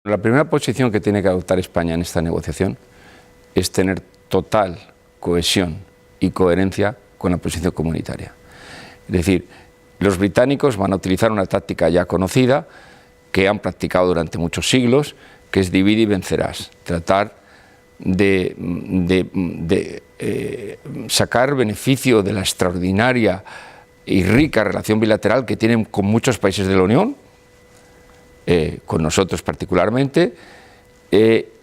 La primera posición que tiene que adoptar España en esta negociación es tener total cohesión y coherencia con la posición comunitaria. Es decir, los británicos van a utilizar una táctica ya conocida, que han practicado durante muchos siglos, que es divide y vencerás. Tratar de sacar beneficio de la extraordinaria y rica relación bilateral que tienen con muchos países de la Unión, con nosotros particularmente,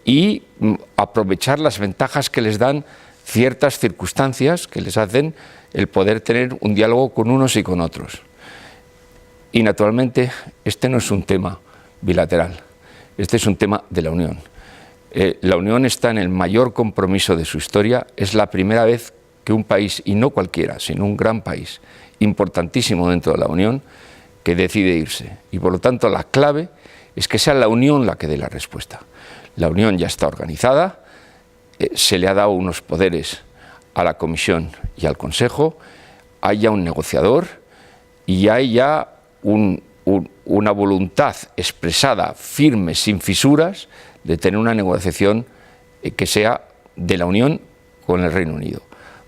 y aprovechar las ventajas que les dan ciertas circunstancias que les hacen el poder tener un diálogo con unos y con otros. Y naturalmente este no es un tema bilateral, este es un tema de la Unión. La Unión está en el mayor compromiso de su historia, es la primera vez que un país, y no cualquiera, sino un gran país, importantísimo dentro de la Unión, que decide irse. Y por lo tanto la clave es que sea la Unión la que dé la respuesta. La Unión ya está organizada, se le ha dado unos poderes a la Comisión y al Consejo, hay ya un negociador y hay ya una voluntad expresada, firme, sin fisuras, de tener una negociación que sea de la Unión con el Reino Unido.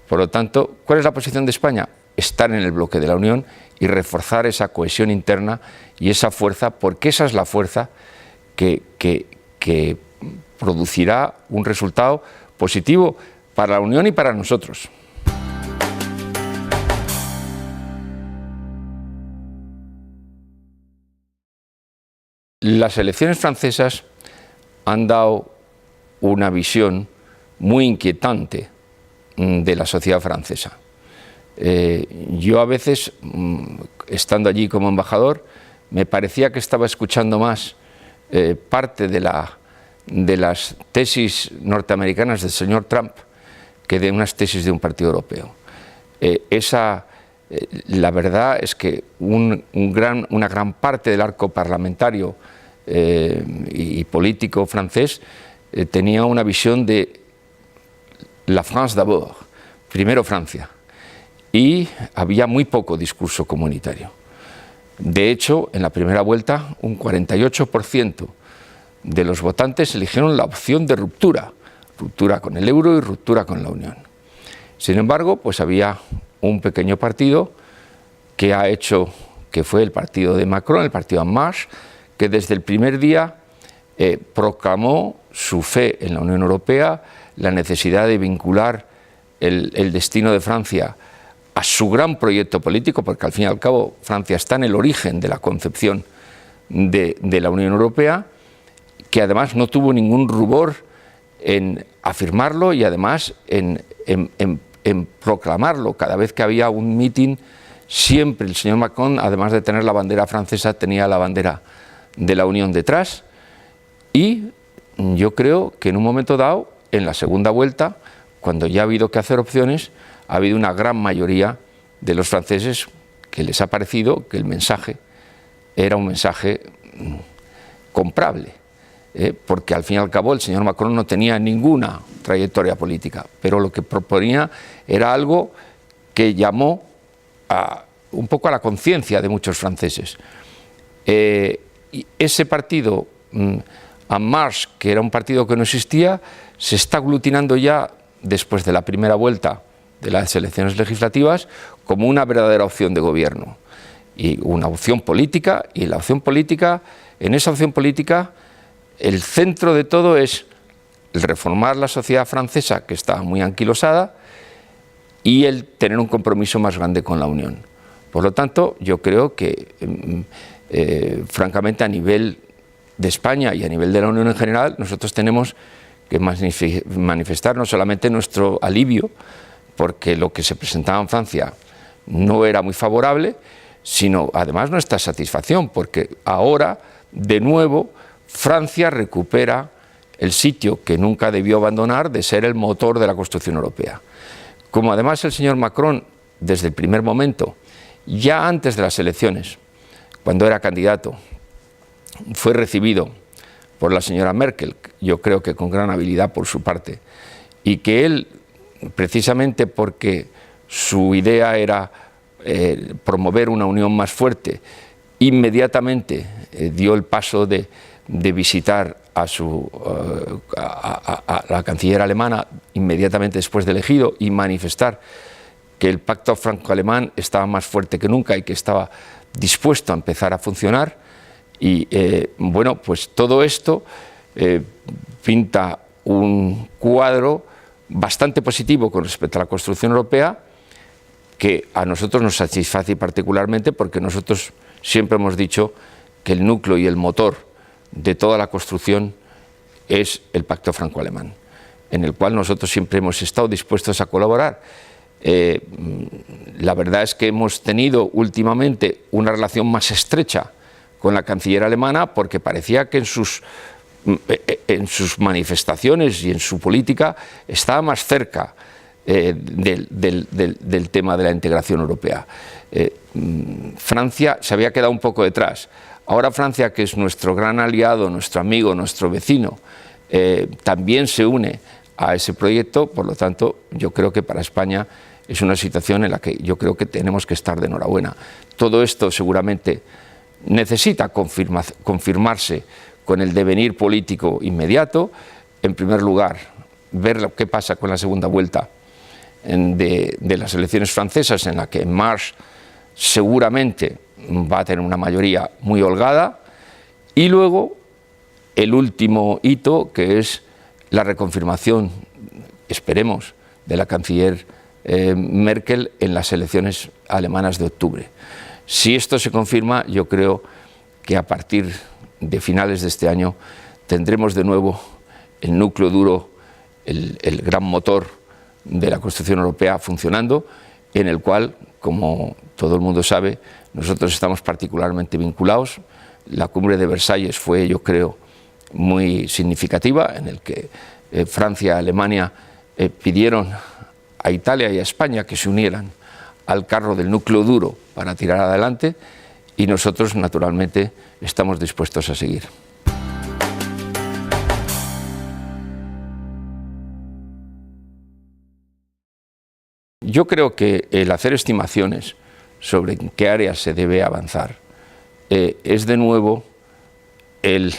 Por lo tanto, ¿cuál es la posición de España? Estar en el bloque de la Unión y reforzar esa cohesión interna y esa fuerza, porque esa es la fuerza que producirá un resultado positivo para la Unión y para nosotros. Las elecciones francesas han dado una visión muy inquietante de la sociedad francesa. Yo a veces, estando allí como embajador, me parecía que estaba escuchando más parte de las tesis norteamericanas del señor Trump que de unas tesis de un partido europeo. La verdad es que una gran parte del arco parlamentario y político francés tenía una visión de la France d'abord, primero Francia, y había muy poco discurso comunitario. De hecho, en la primera vuelta, un 48% de los votantes eligieron la opción de ruptura con el euro y ruptura con la Unión. Sin embargo, pues había un pequeño partido que ha hecho, que fue el partido de Macron, el partido En Marche, que desde el primer día proclamó su fe en la Unión Europea, la necesidad de vincular el destino de Francia a su gran proyecto político, porque al fin y al cabo Francia está en el origen de la concepción de la Unión Europea, que además no tuvo ningún rubor en afirmarlo y además en proclamarlo. Cada vez que había un mitin, siempre el señor Macron, además de tener la bandera francesa, tenía la bandera de la Unión detrás. Y yo creo que en un momento dado, en la segunda vuelta, cuando ya ha habido que hacer opciones, ha habido una gran mayoría de los franceses que les ha parecido que el mensaje era un mensaje comprable, porque al fin y al cabo el señor Macron no tenía ninguna trayectoria política, pero lo que proponía era algo que llamó un poco a la conciencia de muchos franceses. Y ese partido, En Marche, que era un partido que no existía, se está aglutinando ya después de la primera vuelta de las elecciones legislativas como una verdadera opción de gobierno y una opción política, y en esa opción política el centro de todo es el reformar la sociedad francesa, que está muy anquilosada, y el tener un compromiso más grande con la Unión. Por lo tanto, yo creo que francamente, a nivel de España y a nivel de la Unión en general, nosotros tenemos que manifestar no solamente nuestro alivio, porque lo que se presentaba en Francia no era muy favorable, sino además nuestra satisfacción, porque ahora, de nuevo, Francia recupera el sitio que nunca debió abandonar de ser el motor de la construcción europea. Como además el señor Macron, desde el primer momento, ya antes de las elecciones, cuando era candidato, fue recibido por la señora Merkel, yo creo que con gran habilidad por su parte, y que él, precisamente porque su idea era promover una unión más fuerte, inmediatamente dio el paso de de visitar a la canciller alemana inmediatamente después de elegido y manifestar que el pacto franco-alemán estaba más fuerte que nunca y que estaba dispuesto a empezar a funcionar. Y bueno, pues todo esto pinta un cuadro bastante positivo con respecto a la construcción europea, que a nosotros nos satisface particularmente, porque nosotros siempre hemos dicho que el núcleo y el motor de toda la construcción es el pacto franco-alemán, en el cual nosotros siempre hemos estado dispuestos a colaborar. La verdad es que hemos tenido últimamente una relación más estrecha con la canciller alemana, porque parecía que en sus manifestaciones y en su política estaba más cerca del tema de la integración europea. Francia se había quedado un poco detrás. Ahora Francia, que es nuestro gran aliado, nuestro amigo, nuestro vecino, también se une a ese proyecto. Por lo tanto, yo creo que para España es una situación en la que yo creo que tenemos que estar de enhorabuena. Todo esto seguramente necesita confirmarse con el devenir político inmediato. En primer lugar, ver lo que pasa con la segunda vuelta de las elecciones francesas, en la que Marx seguramente va a tener una mayoría muy holgada, y luego el último hito, que es la reconfirmación, esperemos, de la canciller Merkel en las elecciones alemanas de octubre. Si esto se confirma, yo creo que a partir de finales de este año tendremos de nuevo el núcleo duro, el gran motor de la construcción europea funcionando, en el cual, como todo el mundo sabe, nosotros estamos particularmente vinculados. La cumbre de Versalles fue, yo creo, muy significativa, en el que Francia y Alemania pidieron a Italia y a España que se unieran al carro del núcleo duro para tirar adelante, y nosotros, naturalmente, estamos dispuestos a seguir. Yo creo que el hacer estimaciones sobre en qué áreas se debe avanzar es de nuevo el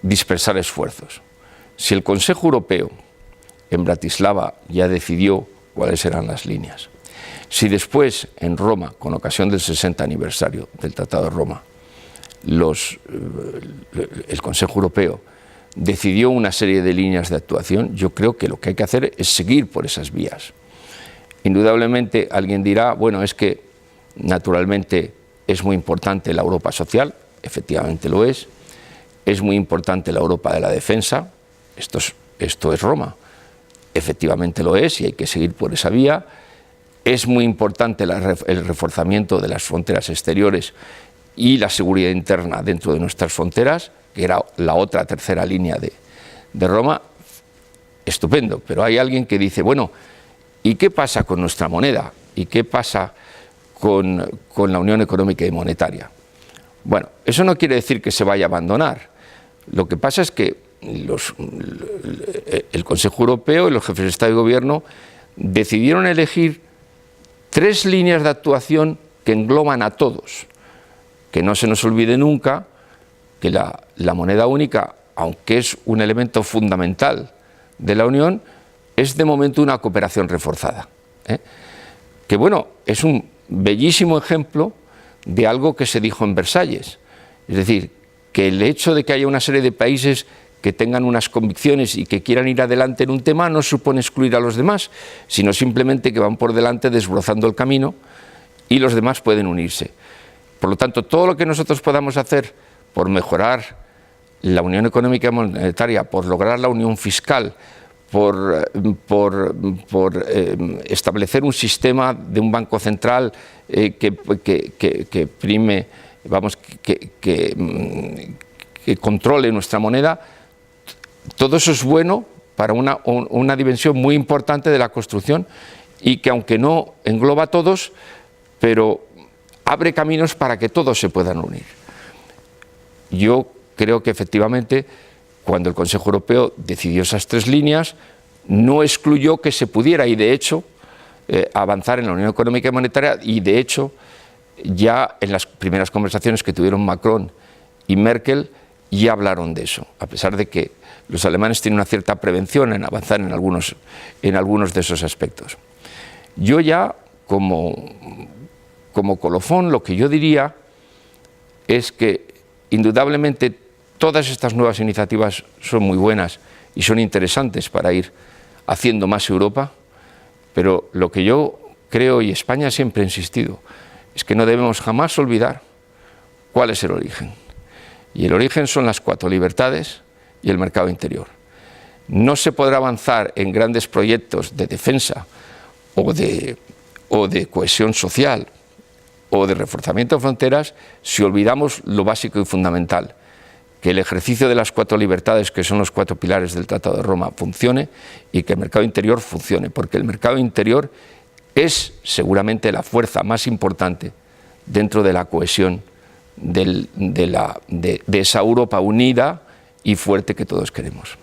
dispersar esfuerzos. Si el Consejo Europeo en Bratislava ya decidió cuáles eran las líneas, si después en Roma, con ocasión del 60 aniversario del Tratado de Roma, el Consejo Europeo decidió una serie de líneas de actuación, yo creo que lo que hay que hacer es seguir por esas vías. Indudablemente alguien dirá, bueno, es que naturalmente es muy importante la Europa social, efectivamente lo es muy importante la Europa de la defensa, esto es Roma, efectivamente lo es y hay que seguir por esa vía. Es muy importante el reforzamiento de las fronteras exteriores y la seguridad interna dentro de nuestras fronteras, que era la otra tercera línea de Roma. Estupendo, pero hay alguien que dice, bueno, ¿y qué pasa con nuestra moneda? ¿Y qué pasa con la Unión Económica y Monetaria? Bueno, eso no quiere decir que se vaya a abandonar. Lo que pasa es que el Consejo Europeo y los jefes de Estado y Gobierno decidieron elegir 3 líneas de actuación que engloban a todos. Que no se nos olvide nunca que la moneda única, aunque es un elemento fundamental de la Unión, es de momento una cooperación reforzada. Que bueno, es un bellísimo ejemplo de algo que se dijo en Versalles. Es decir, que el hecho de que haya una serie de países que tengan unas convicciones y que quieran ir adelante en un tema no supone excluir a los demás, sino simplemente que van por delante desbrozando el camino y los demás pueden unirse. Por lo tanto, todo lo que nosotros podamos hacer por mejorar la Unión Económica y Monetaria, por lograr la unión fiscal, por establecer un sistema de un banco central que prime, vamos, que controle nuestra moneda, todo eso es bueno para una dimensión muy importante de la construcción y que, aunque no engloba a todos, pero abre caminos para que todos se puedan unir. Yo creo que efectivamente, cuando el Consejo Europeo decidió esas 3 líneas, no excluyó que se pudiera, y de hecho, avanzar en la Unión Económica y Monetaria, y de hecho, ya en las primeras conversaciones que tuvieron Macron y Merkel, ya hablaron de eso, a pesar de que los alemanes tienen una cierta prevención en avanzar en algunos de esos aspectos. Yo ya, como colofón, lo que yo diría es que indudablemente todas estas nuevas iniciativas son muy buenas y son interesantes para ir haciendo más Europa, pero lo que yo creo, y España siempre ha insistido, es que no debemos jamás olvidar cuál es el origen. Y el origen son las 4 libertades y el mercado interior. No se podrá avanzar en grandes proyectos de defensa o de cohesión social o de reforzamiento de fronteras si olvidamos lo básico y fundamental, que el ejercicio de las 4 libertades, que son los 4 pilares del Tratado de Roma, funcione y que el mercado interior funcione, porque el mercado interior es seguramente la fuerza más importante dentro de la cohesión de esa Europa unida y fuerte que todos queremos.